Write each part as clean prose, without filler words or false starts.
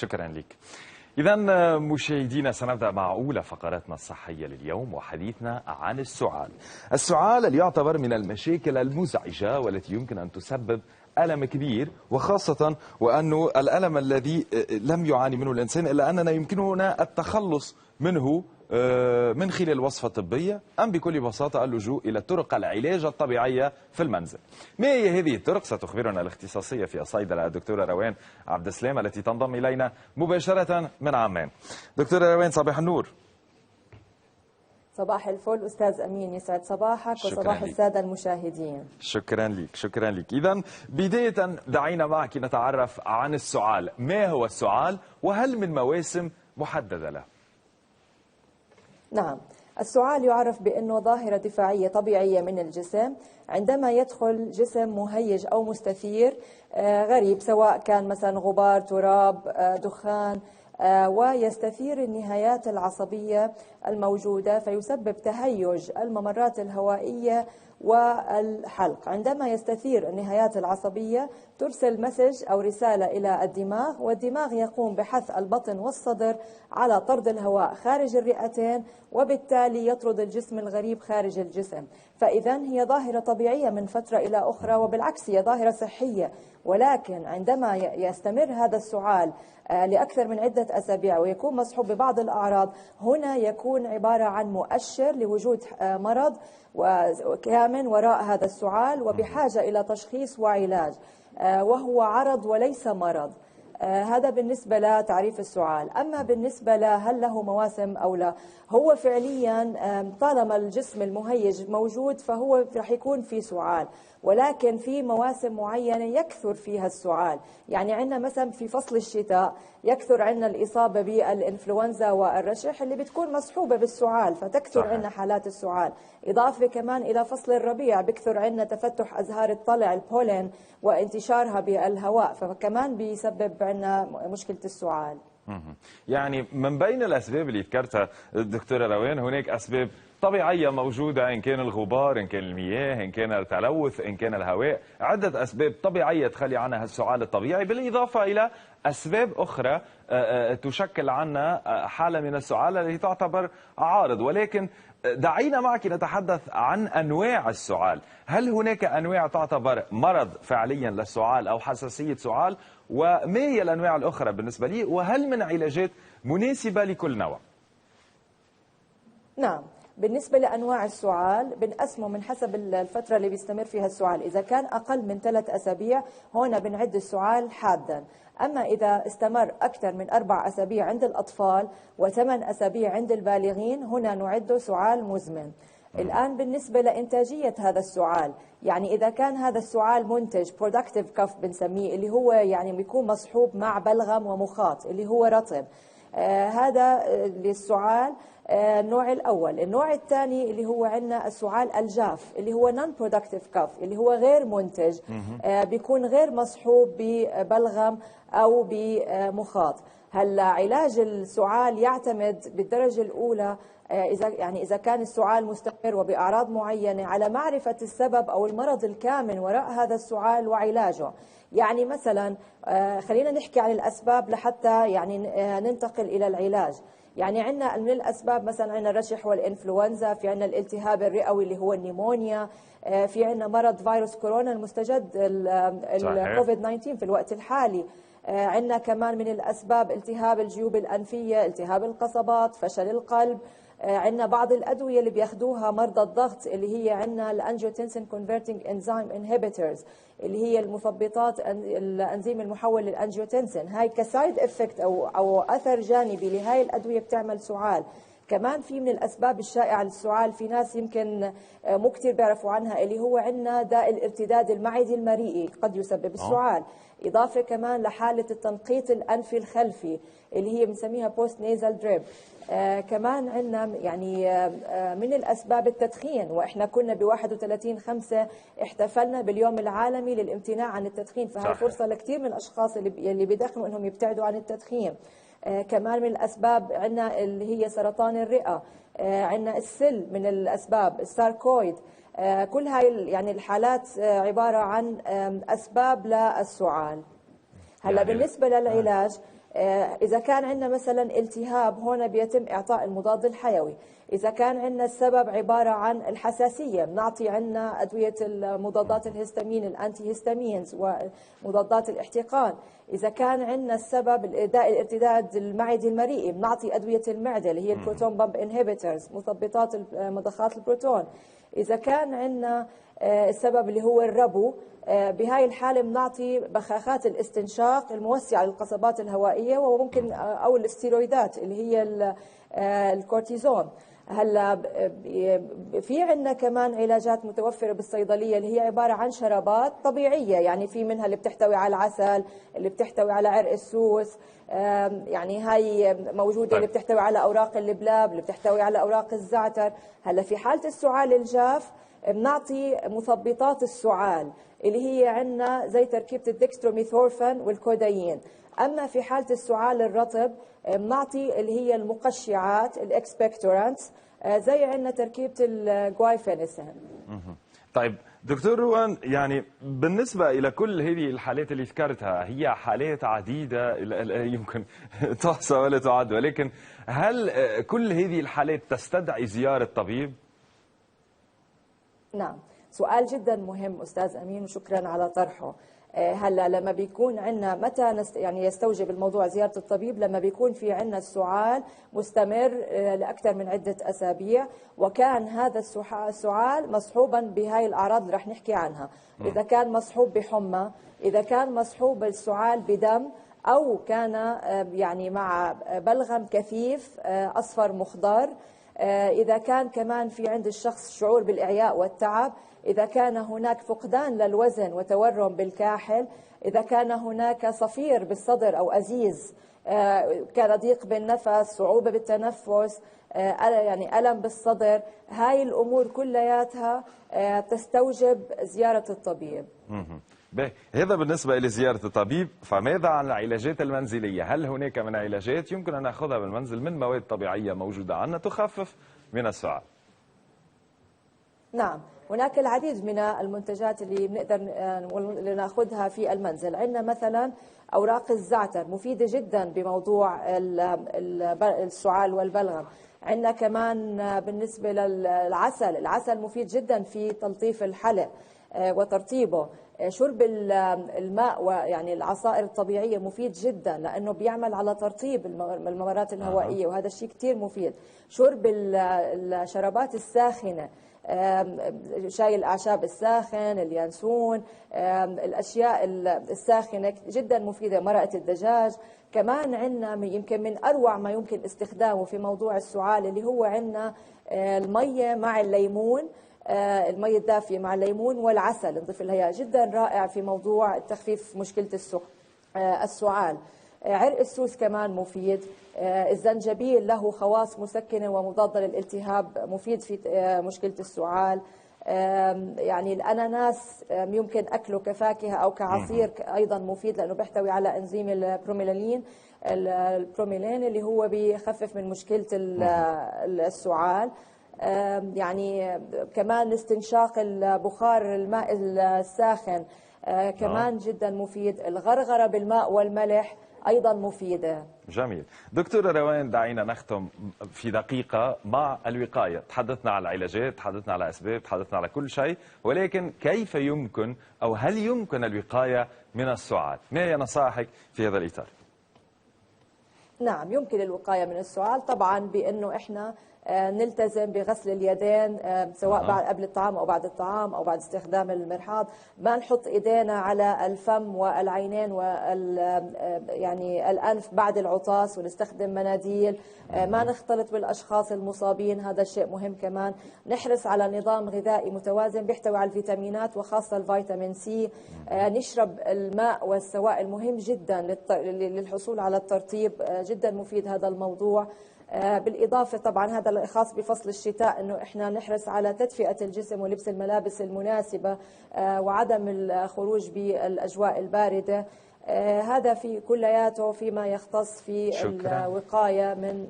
شكرا لك. إذا مشاهدينا، سنبدأ مع أولى فقراتنا الصحية لليوم وحديثنا عن السعال. السعال اللي يعتبر من المشاكل المزعجة والتي يمكن أن تسبب ألم كبير، وخاصة وأنه الألم الذي لم يعاني منه الإنسان إلا أننا يمكننا التخلص منه من خلال وصفة طبية أم بكل بساطة اللجوء إلى طرق العلاج الطبيعية في المنزل. ما هي هذه الطرق؟ ستخبرنا الاختصاصية في الصيدلة الدكتورة روان عبد السلام التي تنضم إلينا مباشرة من عمان. دكتورة روان، صباح النور. صباح الفل أستاذ أمين، يسعد صباحك وصباح السادة المشاهدين. شكرا لك، شكرا لك. إذا بداية دعينا معك نتعرف عن السعال. ما هو السعال وهل من مواسم محددة له؟ نعم، السعال يعرف بأنه ظاهرة دفاعية طبيعية من الجسم عندما يدخل جسم مهيج أو مستثير غريب، سواء كان مثلا غبار، تراب، دخان، ويستثير النهايات العصبية الموجودة فيسبب تهيج الممرات الهوائية والحلق. عندما يستثير النهايات العصبية ترسل مسج أو رسالة إلى الدماغ، والدماغ يقوم بحث البطن والصدر على طرد الهواء خارج الرئتين، وبالتالي يطرد الجسم الغريب خارج الجسم. فإذا هي ظاهرة طبيعية من فترة إلى أخرى، وبالعكس هي ظاهرة صحية. ولكن عندما يستمر هذا السعال لأكثر من عدة أسابيع ويكون مصحوب ببعض الأعراض، هنا يكون عبارة عن مؤشر لوجود مرض كامن وراء هذا السعال، وبحاجة إلى تشخيص وعلاج، وهو عرض وليس مرض. هذا بالنسبة لتعريف السعال. أما بالنسبة هل له مواسم أو لا، هو فعليا طالما الجسم المهيج موجود فهو رح يكون في سعال، ولكن في مواسم معينة يكثر فيها السعال. يعني عندنا مثلا في فصل الشتاء يكثر عندنا الإصابة بالإنفلونزا والرشح اللي بتكون مصحوبة بالسعال، فتكثر عندنا حالات السعال. إضافة كمان إلى فصل الربيع بكثر عندنا تفتح أزهار الطلع البولين وانتشارها بالهواء، فكمان بيسبب عندنا مشكلة السعال. يعني من بين الأسباب اللي ذكرتها دكتورة روان هناك أسباب طبيعية موجودة، إن كان الغبار، إن كان المياه، إن كان التلوث، إن كان الهواء، عدة أسباب طبيعية تخلي عنها السعال الطبيعي، بالإضافة إلى أسباب أخرى تشكل عنا حالة من السعال التي تعتبر عارض. ولكن دعينا معك نتحدث عن أنواع السعال. هل هناك أنواع تعتبر مرض فعليا للسعال أو حساسية سعال؟ وما هي الأنواع الأخرى بالنسبة لي؟ وهل من علاجات مناسبة لكل نوع؟ نعم، بالنسبة لأنواع السعال بنقسمه من حسب الفترة اللي بيستمر فيها السعال. إذا كان أقل من 3 أسابيع هنا بنعد السعال حادا. أما إذا استمر أكثر من 4 أسابيع عند الأطفال و8 أسابيع عند البالغين هنا نعده سعال مزمن. الآن بالنسبة لإنتاجية هذا السعال، يعني إذا كان هذا السعال منتج productive cough بنسميه، اللي هو يعني بيكون مصحوب مع بلغم ومخاط اللي هو رطب، هذا للسعال النوع الأول. النوع الثاني اللي هو عندنا السعال الجاف اللي هو non productive cough اللي هو غير منتج، بيكون غير مصحوب ببلغم أو بمخاط. هلا علاج السعال يعتمد بالدرجة الأولى إذا كان السعال مستمر وبأعراض معينة على معرفة السبب أو المرض الكامن وراء هذا السعال وعلاجه. يعني مثلا خلينا نحكي عن الأسباب لحتى يعني ننتقل إلى العلاج. يعني عندنا من الأسباب مثلا عندنا الرشح والإنفلونزا، في عندنا الالتهاب الرئوي اللي هو النيمونيا، في عندنا مرض فيروس كورونا المستجد الكوفيد 19 في الوقت الحالي. عندنا كمان من الأسباب التهاب الجيوب الأنفية، التهاب القصبات، فشل القلب. عندنا بعض الأدوية اللي بياخدوها مرضى الضغط اللي هي عندنا الانجيوتنسين كونفرتنج انزيم انهبيتورز اللي هي المثبطات الانزيم المحول للانجيوتنسين. هاي كسايد افكت او اثر جانبي لهاي الأدوية بتعمل سعال. كمان في من الأسباب الشائعة للسعال في ناس يمكن مو كتير بيعرفوا عنها، اللي هو عندنا داء الارتداد المعدي المريئي قد يسبب السعال. إضافة كمان لحالة التنقيط الأنفي الخلفي اللي هي بنسميها بوست نيزل دريب. كمان عندنا يعني من الأسباب التدخين، وإحنا كنا ب31/5 احتفلنا باليوم العالمي للامتناع عن التدخين، فهي فرصة لكثير من الأشخاص اللي بيدخنوا إنهم يبتعدوا عن التدخين. كمان من الأسباب عندنا اللي هي سرطان الرئة، عندنا السل من الأسباب، الساركويد. كل هاي يعني الحالات عبارة عن أسباب للسعال. هلا بالنسبة للعلاج إذا كان عندنا مثلا التهاب هون بيتم إعطاء المضاد الحيوي. إذا كان عندنا السبب عبارة عن الحساسية بنعطي عندنا أدوية المضادات الهستامين الأنتي هستامينز ومضادات الاحتقان. إذا كان عندنا السبب الارتداد المعدي المريئي بنعطي أدوية المعدة اللي هي البروتون بامب انهبيتورز مثبطات مضخات البروتون. إذا كان عندنا السبب اللي هو الربو، بهاي الحالة بنعطي بخاخات الاستنشاق الموسعة للقصبات الهوائية وممكن أو الاستيرويدات اللي هي الكورتيزون. هلا في عندنا كمان علاجات متوفرة بالصيدلية اللي هي عبارة عن شرابات طبيعية، يعني في منها اللي بتحتوي على العسل، اللي بتحتوي على عرق السوس، يعني هاي موجودة اللي بتحتوي على أوراق اللبلاب، اللي بتحتوي على أوراق الزعتر. هلا في حالة السعال الجاف بنعطي مثبطات السعال اللي هي عندنا زي تركيبة الدكستروميثورفان والكودايين. أما في حالة السعال الرطب بنعطي اللي هي المقشعات الإكسبكتورانتس زي عندنا تركيبة الجوايفينيسين. طيب دكتور روان، يعني بالنسبة إلى كل هذه الحالات اللي ذكرتها، هي حالات عديدة لا يمكن تحصى ولا تعد، ولكن هل كل هذه الحالات تستدعي زيارة طبيب؟ نعم، سؤال جدا مهم أستاذ أمين وشكرا على طرحه. هلا لما بيكون عندنا متى يعني يستوجب الموضوع زيارة الطبيب؟ لما بيكون في عندنا السعال مستمر لأكثر من عدة أسابيع، وكان هذا السعال مصحوبا بهاي الأعراض اللي رح نحكي عنها. إذا كان مصحوب بحمى، إذا كان مصحوب السعال بدم، أو كان يعني مع بلغم كثيف أصفر مخضر، إذا كان كمان في عند الشخص شعور بالإعياء والتعب، إذا كان هناك فقدان للوزن وتورم بالكاحل، إذا كان هناك صفير بالصدر أو أزيز، كان ضيق بالنفس، صعوبة بالتنفس، يعني ألم بالصدر، هاي الأمور كلياتها تستوجب زيارة الطبيب. هذا بالنسبة لزيارة الطبيب. فماذا عن العلاجات المنزلية؟ هل هناك من علاجات يمكن أن نأخذها بالمنزل من مواد طبيعية موجودة عندنا تخفف من السعال؟ نعم، هناك العديد من المنتجات اللي بنقدر ناخذها في المنزل. عندنا مثلا أوراق الزعتر مفيدة جدا بموضوع السعال والبلغم. عندنا كمان بالنسبة للعسل، العسل مفيد جدا في تلطيف الحلق وترطيبه. شرب الماء ويعني العصائر الطبيعية مفيد جدا لأنه بيعمل على ترطيب الممرات الهوائية، وهذا الشيء كتير مفيد. شرب الشرابات الساخنة، شاي الأعشاب الساخن، اليانسون، الأشياء الساخنة جدا مفيدة. مرقة الدجاج كمان عندنا يمكن من أروع ما يمكن استخدامه في موضوع السعال اللي هو عندنا المية مع الليمون، المية الدافية مع الليمون والعسل نضيف لها، جدا رائع في موضوع تخفيف مشكلة السعال. عرق السوس كمان مفيد. الزنجبيل له خواص مسكنة ومضادة للالتهاب، مفيد في مشكلة السعال. يعني الأناناس يمكن أكله كفاكهة أو كعصير أيضا مفيد لأنه بيحتوي على إنزيم البروميلين اللي هو بيخفف من مشكلة السعال. يعني كمان استنشاق البخار الماء الساخن كمان جدا مفيد. الغرغرة بالماء والملح أيضا مفيدة. جميل. دكتورة روان، دعينا نختم في دقيقة مع الوقاية. تحدثنا على العلاجات، تحدثنا على أسباب، تحدثنا على كل شيء، ولكن كيف يمكن أو هل يمكن الوقاية من السعال؟ ما هي نصائحك في هذا الإطار؟ نعم، يمكن الوقاية من السعال طبعا بأنه إحنا نلتزم بغسل اليدين سواء بعد قبل الطعام أو بعد الطعام أو بعد استخدام المرحاض. ما نحط إيدينا على الفم والعينين يعني الأنف بعد العطاس، ونستخدم مناديل. ما نختلط بالأشخاص المصابين، هذا الشيء مهم كمان. نحرص على نظام غذائي متوازن بيحتوي على الفيتامينات وخاصة الفيتامين سي. نشرب الماء والسوائل مهم جدا للحصول على الترطيب، جدا مفيد هذا الموضوع. بالإضافة طبعا هذا خاص بفصل الشتاء أنه إحنا نحرص على تدفئة الجسم ولبس الملابس المناسبة وعدم الخروج بالأجواء الباردة. هذا في كلياته فيما يختص في الوقاية من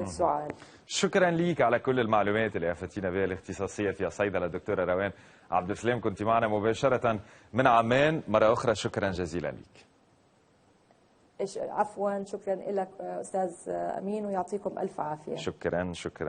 السعال. شكرا ليك على كل المعلومات اللي أفتينا بها الاختصاصية في الصيدلة الدكتورة روان عبد السلام. كنت معنا مباشرة من عمان مرة أخرى، شكرا جزيلا لك. عفوا، شكرا لك أستاذ أمين ويعطيكم ألف عافية. شكرا.